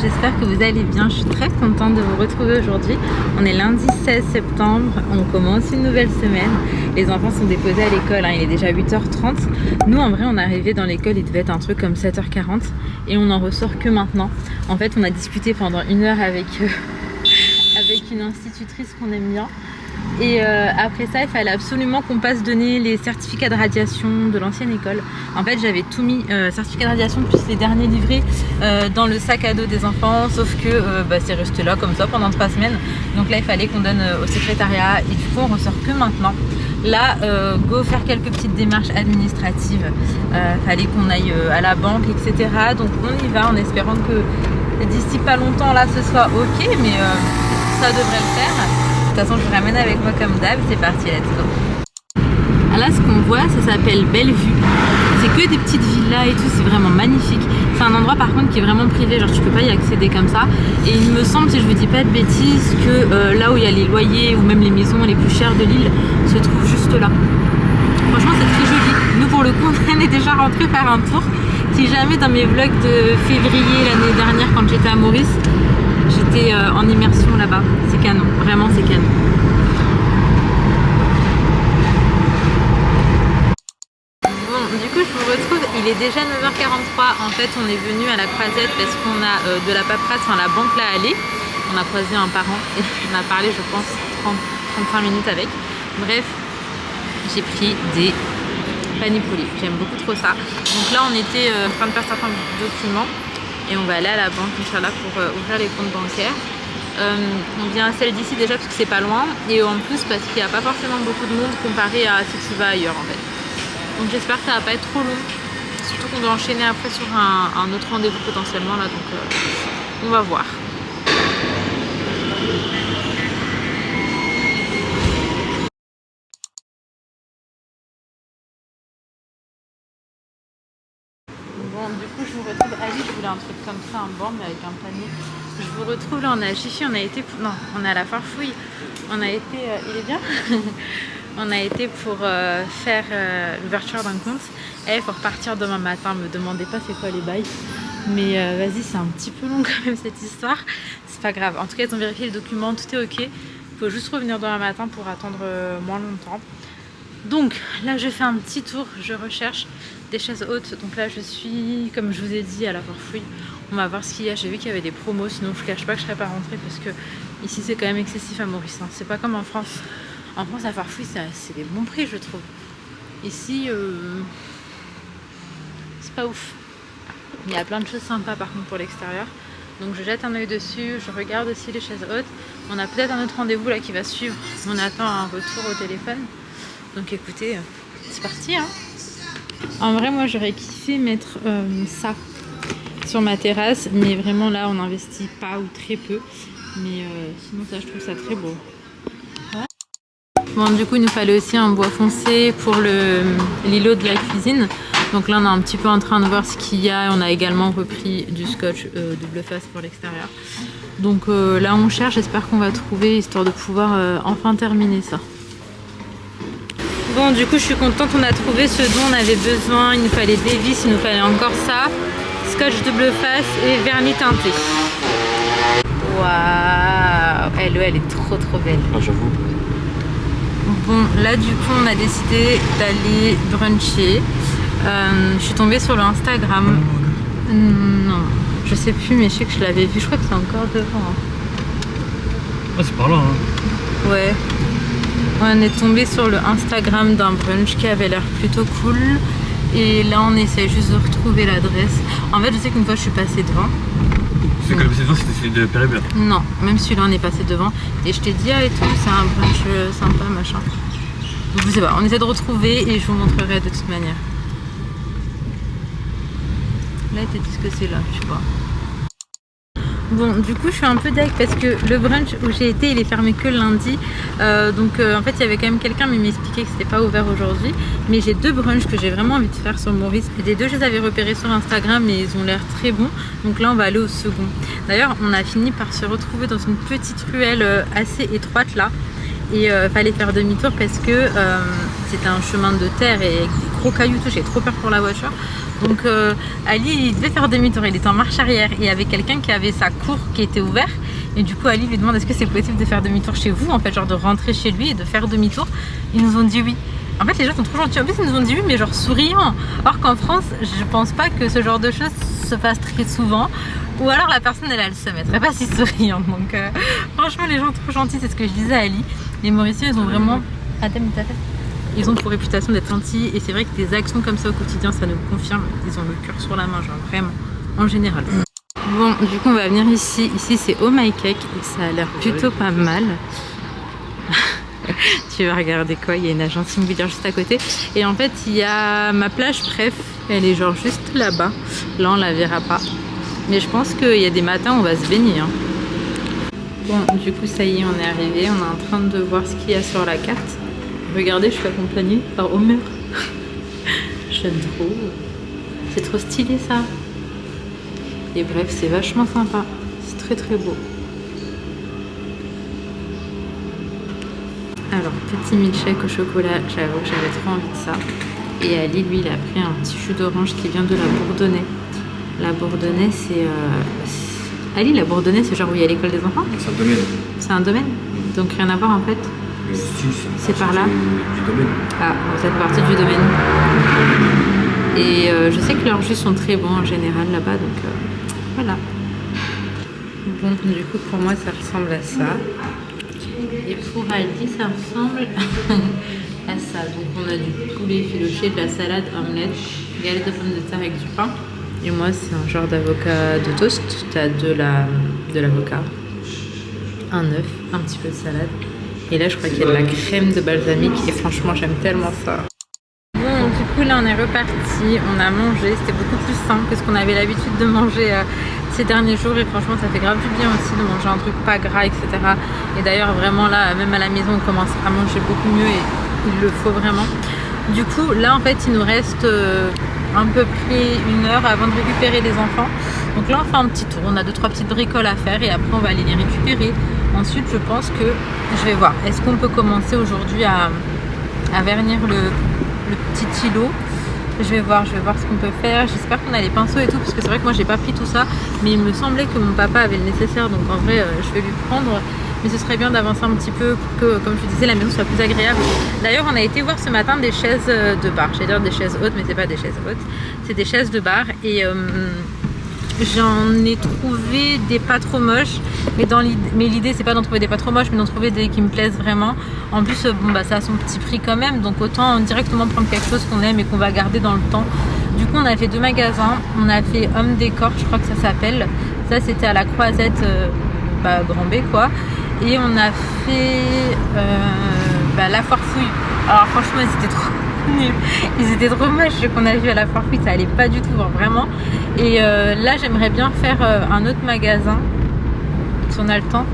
j'espère que vous allez bien. Je suis très contente de vous retrouver aujourd'hui. On est lundi 16 septembre, on commence une nouvelle semaine. Les enfants sont déposés à l'école, hein. Il est déjà 8h30. Nous en vrai on est arrivé dans l'école, il devait être un truc comme 7h40 et on n'en ressort que maintenant. En fait on a discuté pendant 1 heure avec une institutrice qu'on aime bien. Et après ça, il fallait absolument qu'on passe donner les certificats de radiation de l'ancienne école. En fait, j'avais tout mis, certificats de radiation plus les derniers livrés dans le sac à dos des enfants. Sauf que c'est resté là comme ça pendant 3 semaines. Donc là, il fallait qu'on donne au secrétariat. Et du coup, on ressort que maintenant. Là, go faire quelques petites démarches administratives. Fallait qu'on aille à la banque, etc. Donc on y va en espérant que d'ici pas longtemps, là, ce soit ok. Mais ça devrait le faire. De toute façon, je vous ramène avec moi comme d'hab. C'est parti, let's go. Là, ce qu'on voit, ça s'appelle Bellevue. C'est que des petites villas et tout, c'est vraiment magnifique. C'est un endroit par contre qui est vraiment privé, genre tu peux pas y accéder comme ça. Et il me semble, si je vous dis pas de bêtises, que là où il y a les loyers ou même les maisons les plus chères de l'île se trouvent juste là. Franchement, c'est très joli. Nous, pour le coup, on est déjà rentré faire un tour. Si jamais dans mes vlogs de février l'année dernière, quand j'étais à Maurice, j'étais en immersion là-bas. C'est canon, vraiment c'est canon. Bon, du coup je vous retrouve, il est déjà 9h43. En fait on est venu à la croisette parce qu'on a de la paperasse, enfin la banque là allée. On a croisé un parent et on a parlé je pense 30-35 minutes avec. Bref, j'ai pris des panipoli, j'aime beaucoup trop ça. Donc là on était en train de faire certains documents. Et on va aller à la banque, Inch'Allah, pour ouvrir les comptes bancaires. On vient à celle d'ici déjà parce que c'est pas loin. Et en plus parce qu'il n'y a pas forcément beaucoup de monde comparé à si tu vas ailleurs en fait. Donc j'espère que ça va pas être trop long. Surtout qu'on doit enchaîner après sur un autre rendez-vous potentiellement là. Donc on va voir. Bon, du coup, je vous retrouve. Ali, je voulais un truc comme ça, un banc, mais avec un panier. Je vous retrouve là, on est à Chichi, on a été. Non, on est à la Farfouille. On a été. Il est bien. On a été pour faire l'ouverture d'un compte. Et il faut repartir demain matin. Me demandez pas c'est quoi les bails. Mais vas-y, c'est un petit peu long quand même cette histoire. C'est pas grave. En tout cas, ils ont vérifié les documents, tout est ok. Il faut juste revenir demain matin pour attendre moins longtemps. Donc là je fais un petit tour, je recherche des chaises hautes. Donc là je suis, comme je vous ai dit, à la Farfouille. On va voir ce qu'il y a. J'ai vu qu'il y avait des promos, sinon je ne cache pas que je ne serais pas rentrée parce que ici c'est quand même excessif à Maurice, hein. C'est pas comme en France. En France, la Farfouille c'est des bons prix je trouve. Ici c'est pas ouf. Il y a plein de choses sympas par contre pour l'extérieur. Donc je jette un œil dessus, je regarde aussi les chaises hautes. On a peut-être un autre rendez-vous là qui va suivre. On attend un retour au téléphone. Donc écoutez, c'est parti hein. En vrai moi j'aurais kiffé mettre ça sur ma terrasse, mais vraiment là on n'investit pas ou très peu. Mais sinon ça je trouve ça très beau. Ouais. Bon du coup il nous fallait aussi un bois foncé pour l'îlot de la cuisine. Donc là on est un petit peu en train de voir ce qu'il y a. On a également repris du scotch double face pour l'extérieur. Donc là on cherche, j'espère qu'on va trouver histoire de pouvoir enfin terminer ça. Bon du coup je suis contente, on a trouvé ce dont on avait besoin. Il nous fallait des vis, il nous fallait encore ça, scotch double face et vernis teinté. Waouh, elle est trop belle. Ah j'avoue. Bon là du coup on a décidé d'aller bruncher. Je suis tombée sur le Instagram. Non, je sais plus mais je sais que je l'avais vu, je crois que c'est encore devant. Ah c'est par là hein. Ouais. On est tombé sur le Instagram d'un brunch qui avait l'air plutôt cool. Et là on essaie juste de retrouver l'adresse. En fait je sais qu'une fois je suis passée devant. C'est que le précédent c'était celui de Pérébert. Non, même celui-là on est passé devant. Et je t'ai dit ah et tout, c'est un brunch sympa machin. Donc je sais pas, on essaie de retrouver et je vous montrerai de toute manière. Là ils te disent que c'est là, je sais pas. Bon du coup je suis un peu deg parce que le brunch où j'ai été il est fermé que le lundi. En fait il y avait quand même quelqu'un mais il m'expliquait que c'était pas ouvert aujourd'hui. Mais j'ai 2 brunchs que j'ai vraiment envie de faire sur Maurice. Et les 2 je les avais repérés sur Instagram et ils ont l'air très bons. Donc là on va aller au second. D'ailleurs on a fini par se retrouver dans une petite ruelle assez étroite là. Et fallait faire demi-tour parce que c'était un chemin de terre et avec des trop caillouteux, j'ai trop peur pour la voiture. Donc Ali, il devait faire demi-tour, il était en marche arrière et il y avait quelqu'un qui avait sa cour qui était ouverte. Et du coup, Ali lui demande est-ce que c'est possible de faire demi-tour chez vous, en fait, genre de rentrer chez lui et de faire demi-tour. Ils nous ont dit oui. En fait, les gens sont trop gentils. En plus, ils nous ont dit oui, mais genre souriant. Or qu'en France, je pense pas que ce genre de choses se passe très souvent. Ou alors la personne, elle se mettrait pas si souriante. Donc, franchement, les gens trop gentils, c'est ce que je disais à Ali. Les Mauriciens, ils ont vraiment. Ils ont pour réputation d'être gentils. Et c'est vrai que des actions comme ça au quotidien, ça nous confirme. Ils ont le cœur sur la main, genre vraiment, en général. Bon, du coup, on va venir ici. Ici, c'est Oh My Cake et ça a l'air plutôt pas mal. Tu vas regarder quoi? Il y a une agence immobilière juste à côté. Et en fait, il y a ma plage préf. Elle est genre juste là-bas. Là, on la verra pas. Mais je pense qu'il y a des matins où on va se baigner. Hein. Bon, du coup, ça y est, on est arrivé. On est en train de voir ce qu'il y a sur la carte. Regardez, je suis accompagnée par Homer. J'aime trop. C'est trop stylé, ça. Et bref, c'est vachement sympa. C'est très très beau. Alors, petit milkshake au chocolat, j'avoue que j'avais trop envie de ça. Et Ali, lui, il a pris un petit jus d'orange qui vient de la Bourdonnais. La Bourdonnais, c'est... Ali, la Bourdonnais, c'est genre où il y a l'école des enfants? C'est un domaine. C'est un domaine? Donc rien à voir en fait? Mais si, c'est par là? Du domaine. Ah, bon, ça fait partie du domaine. Et je sais que leurs jus sont très bons en général là-bas, donc voilà. Bon, du coup, pour moi, ça ressemble à ça. Et pour Ali, ça ressemble à ça. Donc on a du poulet filoché, de la salade, omelette, galette de pommes de terre avec du pain. Et moi, c'est un genre d'avocat de toast. T'as de l'avocat, un œuf, un petit peu de salade. Et là, je crois qu'il y a de la crème de balsamique. Et franchement, j'aime tellement ça. Bon, du coup, là, on est reparti. On a mangé. C'était beaucoup plus sain que ce qu'on avait l'habitude de manger ces derniers jours. Et franchement, ça fait grave du bien aussi de manger un truc pas gras, etc. Et d'ailleurs, vraiment, là, même à la maison, on commence à manger beaucoup mieux. Et il le faut vraiment. Du coup, là, en fait, il nous reste à peu près 1 heure avant de récupérer les enfants. Donc là, on fait un petit tour. On a 2-3 petites bricoles à faire et après, on va aller les récupérer. Ensuite, je pense que je vais voir. Est-ce qu'on peut commencer aujourd'hui à vernir le petit îlot? Je vais voir ce qu'on peut faire. J'espère qu'on a les pinceaux et tout, parce que c'est vrai que moi, j'ai pas pris tout ça. Mais il me semblait que mon papa avait le nécessaire. Donc en vrai, je vais lui prendre. Mais ce serait bien d'avancer un petit peu pour que, comme je disais, la maison soit plus agréable. D'ailleurs, on a été voir ce matin des chaises de bar. J'allais dire des chaises hautes, mais c'est pas des chaises hautes. C'est des chaises de bar. Et j'en ai trouvé des pas trop moches. Mais l'idée, c'est pas d'en trouver des pas trop moches, mais d'en trouver des qui me plaisent vraiment. En plus, bon, bah, ça a son petit prix quand même. Donc autant directement prendre quelque chose qu'on aime et qu'on va garder dans le temps. Du coup, on a fait 2 magasins. On a fait Homme Décor, je crois que ça s'appelle. Ça, c'était à la Croisette, Grand B, quoi. Et on a fait la foire fouille. Alors franchement, ils étaient trop nuls. Ils étaient trop moches ceux qu'on a vu à la foire fouille. Ça allait pas du tout, vraiment. Et là, j'aimerais bien faire un autre magasin. Si on a le temps,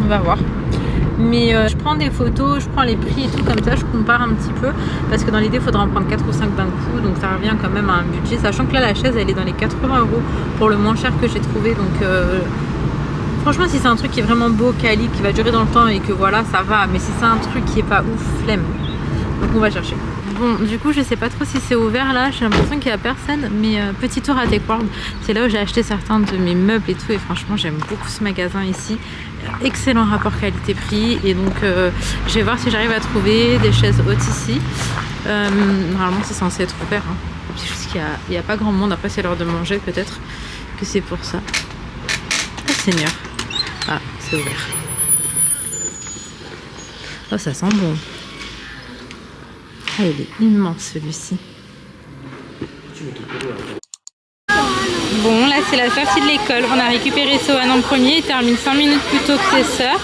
on va voir. Mais je prends des photos, je prends les prix et tout. Comme ça, je compare un petit peu. Parce que dans l'idée, il faudra en prendre 4 ou 5 d'un coup. Donc ça revient quand même à un budget. Sachant que là, la chaise, elle est dans les 80 € pour le moins cher que j'ai trouvé. Donc... franchement, si c'est un truc qui est vraiment beau, quali, qui va durer dans le temps et que voilà, ça va. Mais si c'est un truc qui est pas ouf, flemme. Donc on va chercher. Bon, du coup, je sais pas trop si c'est ouvert là. J'ai l'impression qu'il y a personne. Mais petit tour à Techworld, c'est là où j'ai acheté certains de mes meubles et tout. Et franchement, j'aime beaucoup ce magasin ici. Excellent rapport qualité-prix. Et donc, je vais voir si j'arrive à trouver des chaises hautes ici. Normalement, c'est censé être ouvert. Hein. C'est juste qu'il n'y a pas grand monde. Après, c'est l'heure de manger, peut-être que c'est pour ça. Ah, Seigneur. Ah, c'est ouvert. Oh, ça sent bon. Ah, il est immense celui-ci. Bon, là c'est la sortie de l'école. On a récupéré Sohan en premier. Il termine 5 minutes plus tôt que ses sœurs.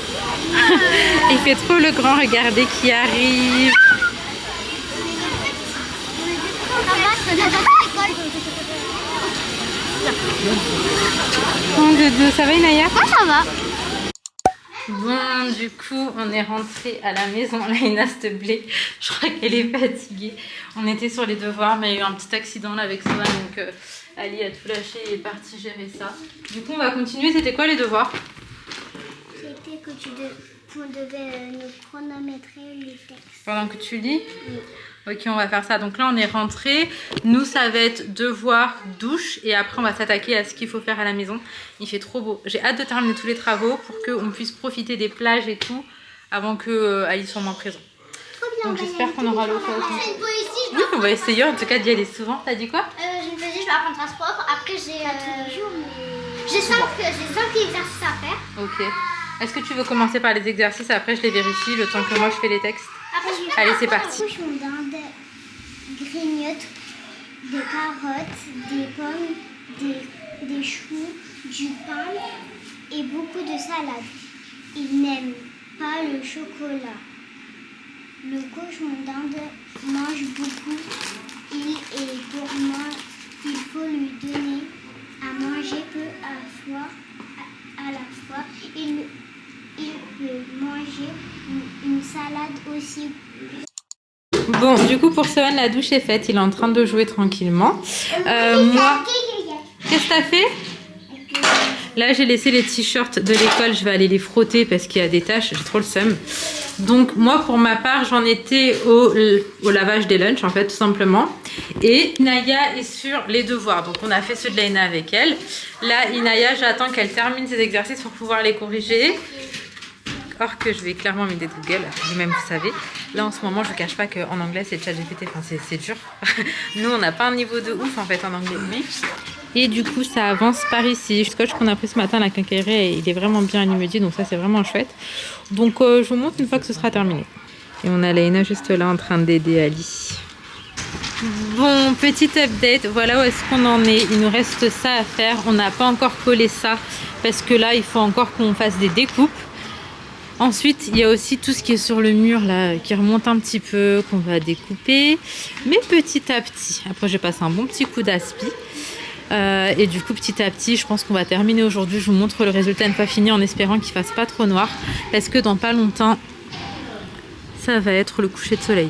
Il fait trop le grand. Regardez qui arrive. Bon, Dodo, ça va Inaya? Ouais, ça va. Bon, du coup, on est rentré à la maison. Là, Ina se blé. Je crois qu'elle est fatiguée. On était sur les devoirs, mais il y a eu un petit accident là avec Sohan. Donc, Ali a tout lâché et est parti gérer ça. Du coup, on va continuer. C'était quoi les devoirs? C'était que qu'on devait nous chronométrer les textes. Pendant que tu lis? Oui. Ok, on va faire ça. Donc là, on est rentré. Nous, ça va être devoir, douche. Et après, on va s'attaquer à ce qu'il faut faire à la maison. Il fait trop beau. J'ai hâte de terminer tous les travaux pour qu'on puisse profiter des plages et tout avant que Alice soit moins présente. Donc j'espère qu'on aura l'occasion. Oui, on va essayer en tout cas d'y aller souvent. T'as dit quoi? J'ai une poésie, je vais apprendre un sport. Après, j'ai tous les jours, mais... J'ai 5 exercices à faire. Ok. Est-ce que tu veux commencer par les exercices? Après, je les vérifie le temps que moi je fais les textes. Allez, c'est parti. Cochon d'Inde grignote des carottes, des pommes, des choux, du pain et beaucoup de salade. Il n'aime pas le chocolat. Le cochon d'Inde mange beaucoup. Il est gourmand. Il faut lui donner à manger peu à la fois. Il peut manger une salade aussi. Bon, du coup, pour Sohan, la douche est faite. Il est en train de jouer tranquillement. Moi, qu'est-ce que t'as fait? Là, j'ai laissé les t-shirts de l'école. Je vais aller les frotter parce qu'il y a des taches. J'ai trop le seum. Donc, moi, pour ma part, j'en étais au lavage des lunchs, en fait, tout simplement. Et Inaya est sur les devoirs. Donc, on a fait ceux de Laina avec elle. Là, Inaya, j'attends qu'elle termine ses exercices pour pouvoir les corriger. Or que je vais clairement m'aider de Google, vous-même vous savez. Là en ce moment je ne cache pas qu'en anglais c'est ChatGPT, enfin c'est dur. Nous on n'a pas un niveau de ouf en fait en anglais. Oui. Et du coup ça avance par ici. Le scotch qu'on a pris ce matin, la quincaillerie, il est vraiment bien, il me dit, donc ça c'est vraiment chouette. Donc je vous montre une fois que ce sera terminé. Et on a Laina juste là en train d'aider Ali. Bon, petit update, voilà où est-ce qu'on en est. Il nous reste ça à faire, on n'a pas encore collé ça parce que là il faut encore qu'on fasse des découpes. Ensuite, il y a aussi tout ce qui est sur le mur là, qui remonte un petit peu, qu'on va découper, mais petit à petit. Après, j'ai passé un bon petit coup d'aspi. Et du coup, petit à petit, je pense qu'on va terminer aujourd'hui. Je vous montre le résultat une fois fini en espérant qu'il fasse pas trop noir. Parce que dans pas longtemps, ça va être le coucher de soleil.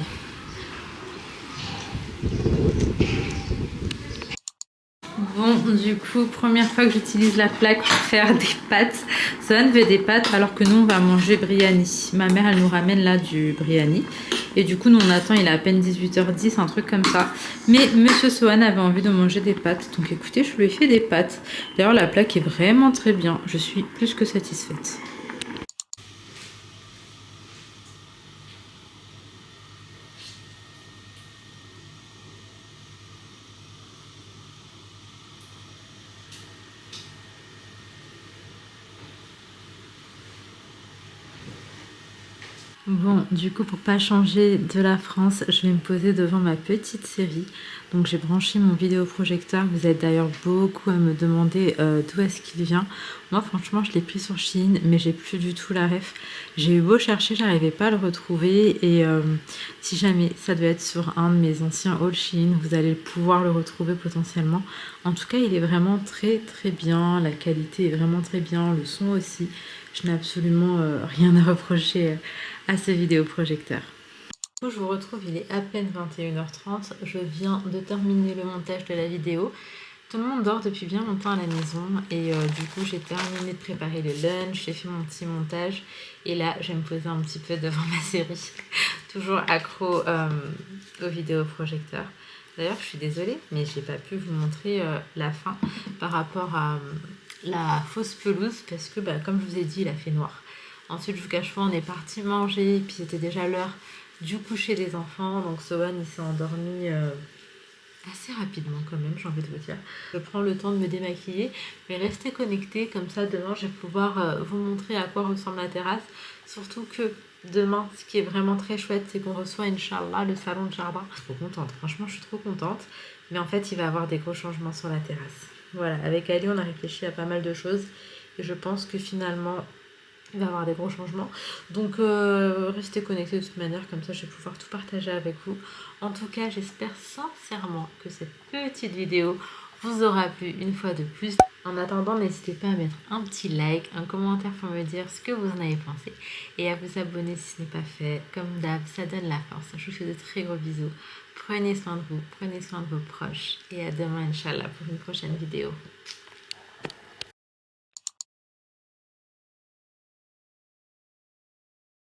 Bon, du coup, première fois que j'utilise la plaque pour faire des pâtes. Sohan veut des pâtes alors que nous, on va manger biryani. Ma mère, elle nous ramène là du biryani. Et du coup, nous, on attend, il est à peine 18h10, un truc comme ça. Mais monsieur Sohan avait envie de manger des pâtes. Donc écoutez, je lui ai fait des pâtes. D'ailleurs, la plaque est vraiment très bien. Je suis plus que satisfaite. Bon, du coup, pour pas changer de la France, je vais me poser devant ma petite série. Donc j'ai branché mon vidéoprojecteur. Vous êtes d'ailleurs beaucoup à me demander d'où est-ce qu'il vient. Moi, franchement, je l'ai pris sur Shein, mais j'ai plus du tout la ref. J'ai eu beau chercher, j'arrivais pas à le retrouver. Et si jamais ça devait être sur un de mes anciens hauls Shein, vous allez pouvoir le retrouver potentiellement. En tout cas, il est vraiment très très bien. La qualité est vraiment très bien. Le son aussi. Je n'ai absolument rien à reprocher à ce vidéoprojecteur. Je vous retrouve, il est à peine 21h30. Je viens de terminer le montage de la vidéo. Tout le monde dort depuis bien longtemps à la maison et du coup j'ai terminé de préparer le lunch, j'ai fait mon petit montage et là je vais me poser un petit peu devant ma série. Toujours accro au vidéoprojecteur. D'ailleurs je suis désolée mais j'ai pas pu vous montrer la fin par rapport à la fausse pelouse parce que comme je vous ai dit il a fait noir. Ensuite je vous cache pas, on est parti manger et puis c'était déjà l'heure du coucher des enfants, donc Sohan il s'est endormi assez rapidement quand même, j'ai envie de vous dire. Je prends le temps de me démaquiller, mais restez connectés, comme ça demain je vais pouvoir vous montrer à quoi ressemble la terrasse. Surtout que demain, ce qui est vraiment très chouette, c'est qu'on reçoit Inch'Allah le salon de jardin. Je suis trop contente, franchement je suis trop contente. Mais en fait il va y avoir des gros changements sur la terrasse. Voilà, avec Ali on a réfléchi à pas mal de choses et je pense que finalement il va y avoir des gros changements. Donc restez connectés de toute manière, comme ça je vais pouvoir tout partager avec vous. En tout cas j'espère sincèrement que cette petite vidéo vous aura plu une fois de plus. En attendant, n'hésitez pas à mettre un petit like, un commentaire pour me dire ce que vous en avez pensé et à vous abonner si ce n'est pas fait. Comme d'hab, ça donne la force. Je vous fais de très gros bisous. Prenez soin de vous, prenez soin de vos proches et à demain Inch'Allah pour une prochaine vidéo.